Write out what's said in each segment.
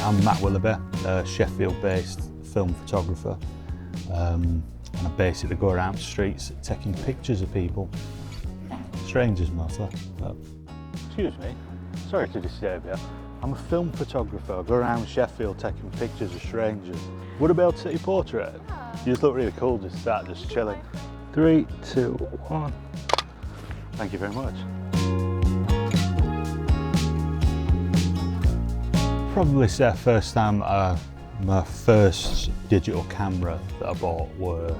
I'm Matt Willoughby, a Sheffield-based film photographer, and I basically go around the streets taking pictures of people, strangers mostly. But... Excuse me, sorry to disturb you. I'm a film photographer. I go around Sheffield taking pictures of strangers. Would I be able to take your portrait? You just look really cool, just chilling. 3, 2, 1. Thank you very much. Probably say first time, my first digital camera that I bought were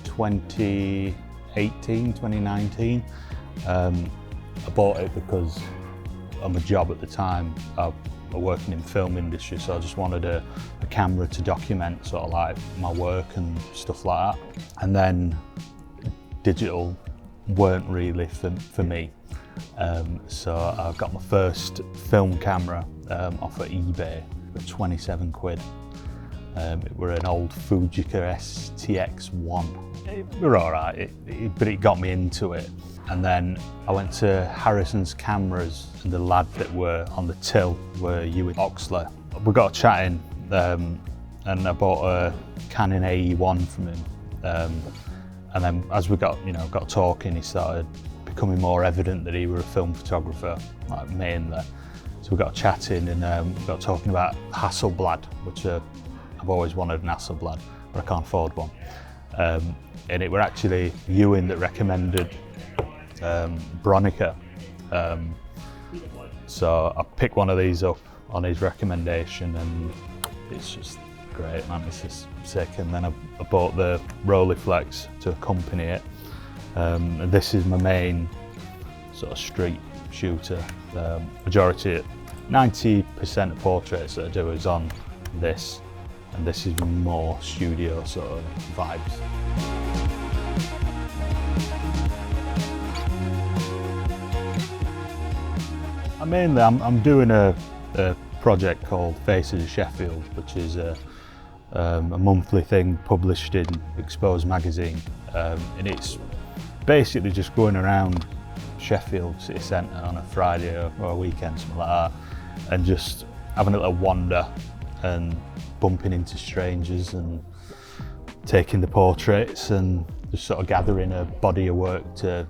2018, 2019. I bought it because on my job at the time, I was working in the film industry, so I just wanted a camera to document sort of like my work and stuff like that. And then digital weren't really for me. So I got my first film camera off of eBay for 27 quid. It were an old Fujifilm X-H2S. It were alright, but it got me into it. And then I went to Harrison's Cameras, and the lad that were on the till were Ewan Oxley. We got chatting, and I bought a Canon AE1 from him. And then as we got talking, he started becoming more evident that he were a film photographer, like mainly. So we got chatting and we got talking about Hasselblad, which I've always wanted an Hasselblad, but I can't afford one. And it were actually Ewan that recommended Bronica. So I picked one of these up on his recommendation, and it's just great, man. It's just sick. And then I bought the Rolleiflex to accompany it. And this is my main sort of street shooter. Majority, 90% of portraits that I do is on this, and this is more studio sort of vibes. I'm doing a project called Faces of Sheffield, which is a monthly thing published in Exposed magazine, and it's basically just going around Sheffield city centre on a Friday or a weekend, something like that, and just having a little wander and bumping into strangers and taking the portraits and just sort of gathering a body of work of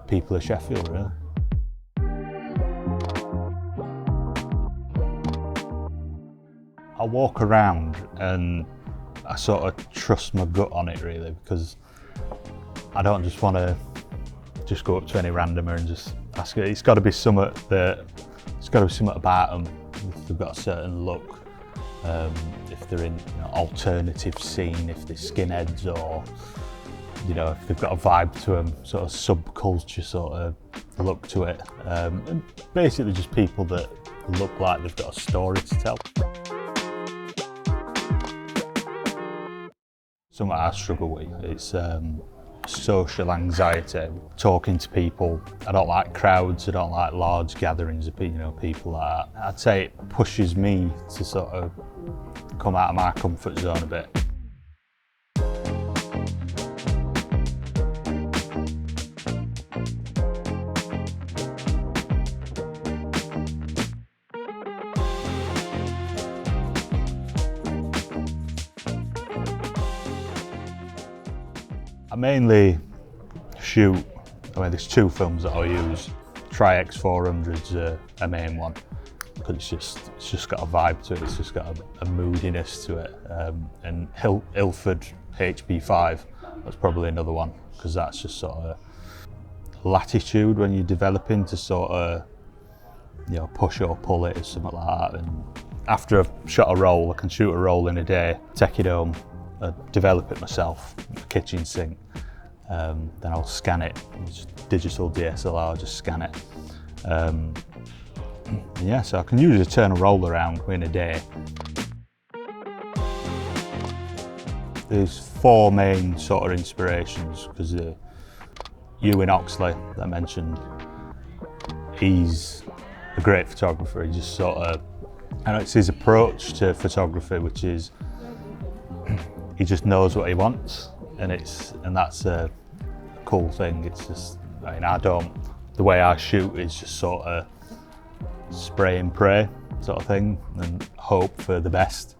people of Sheffield, really. I walk around and I sort of trust my gut on it, really, because I don't just want to just go up to any randomer and just ask it. It's got to be something about them. If they've got a certain look, if they're in alternative scene, if they're skinheads, or if they've got a vibe to them, sort of subculture sort of look to it. And basically just people that look like they've got a story to tell. Something I struggle with, it's social anxiety, talking to people. I don't like crowds, I don't like large gatherings of people like that. I'd say it pushes me to sort of come out of my comfort zone a bit. I mainly shoot, there's two films that I'll use. Tri-X400's a main one, because it's just got a vibe to it, it's just got a moodiness to it. And Ilford HP5, that's probably another one, because that's just sort of latitude when you're developing to sort of push or pull it or something like that. And after I've shot a roll, I can shoot a roll in a day, take it home, develop it myself in the kitchen sink, then I'll scan it, just digital DSLR, just scan it. Yeah, so I can usually turn a roll around in a day. There's 4 main sort of inspirations, because Ewan Oxley that I mentioned, he's a great photographer. He just sort of, it's his approach to photography, which is he just knows what he wants, and that's a cool thing. It's just, the way I shoot is just sort of spray and pray. sort of thing and hope for the best.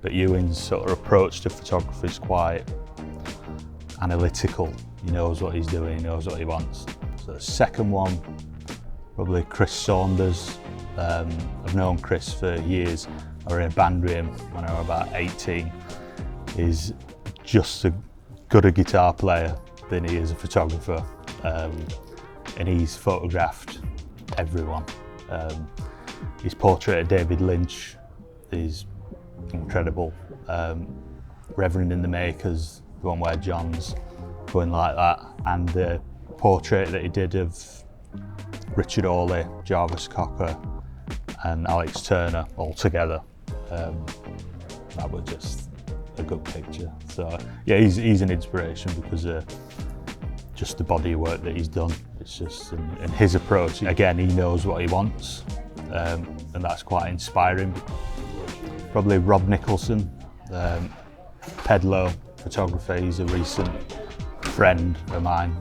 But Ewan's sort of approach to photography is quite analytical. He knows what he's doing, he knows what he wants. So the second one, probably Chris Saunders. I've known Chris for years. I was in a band with him when I was about 18. He's just as good a guitar player than he is a photographer. And he's photographed everyone. His portrait of David Lynch is incredible. Reverend in the Makers, the one where John's going like that, and the portrait that he did of Richard Hawley, Jarvis Cocker and Alex Turner all together. That was just a good picture. So yeah, he's an inspiration because of just the body of work that he's done. It's just, and his approach, again, he knows what he wants, and that's quite inspiring. Probably Rob Nicholson, Pedlo photographer. He's a recent friend of mine.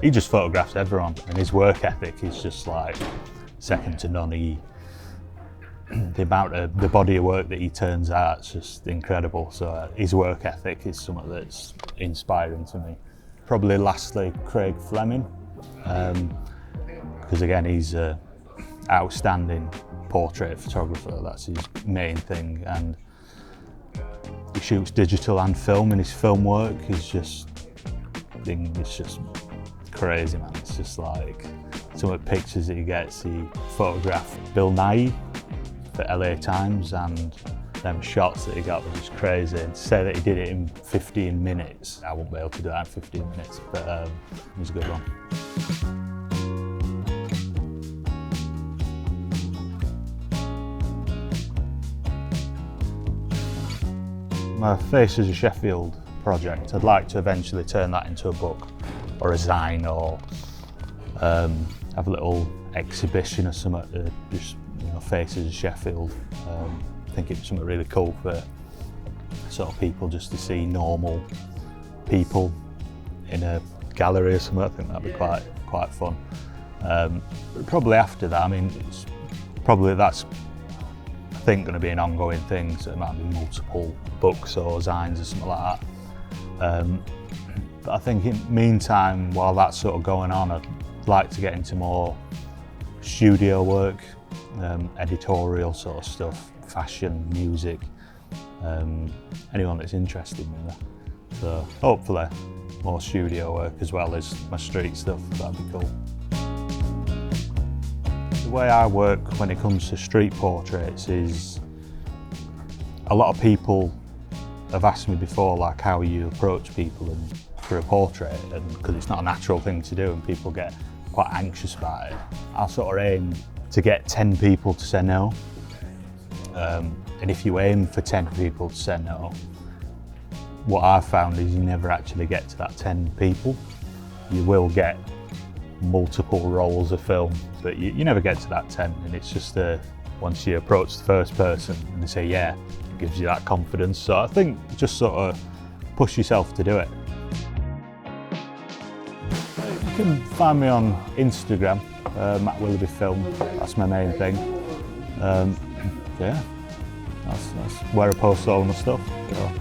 He just photographs everyone, and his work ethic is just like second to none. The amount of the body of work that he turns out is just incredible. So his work ethic is something that's inspiring to me. Probably lastly, Craig Fleming, because again, he's an outstanding portrait photographer. That's his main thing, and he shoots digital and film, and his film work is just, it's just crazy, man. It's just like some of the pictures that he gets. He photographed Bill Nye for LA Times, and them shots that he got were just crazy. And to say that he did it in 15 minutes, I won't be able to do that in 15 minutes, but it was a good one. My Faces of Sheffield project, I'd like to eventually turn that into a book or a zine, or have a little exhibition or something, just, you know, Faces of Sheffield. I think it's something really cool for sort of people just to see normal people in a gallery or something. I think that'd be quite fun. Probably after that, I mean, that's I think going to be an ongoing thing, so it might be multiple books or zines or something like that. But I think in the meantime, while that's sort of going on, I'd like to get into more studio work, editorial sort of stuff, fashion, music, anyone that's interested in that. So hopefully more studio work as well as my street stuff, that'd be cool. The way I work when it comes to street portraits is, a lot of people have asked me before, like, how you approach people for a portrait, and because it's not a natural thing to do and people get quite anxious about it. I sort of aim to get 10 people to say no, and if you aim for 10 people to say no, what I've found is you never actually get to that 10 people. You will get multiple rolls of film, but you never get to that 10, and it's just once you approach the first person and they say yeah, it gives you that confidence. So I think just sort of push yourself to do it. You can find me on Instagram, Matt Willoughby Film, that's my main thing. Yeah, that's where I post all my stuff. So.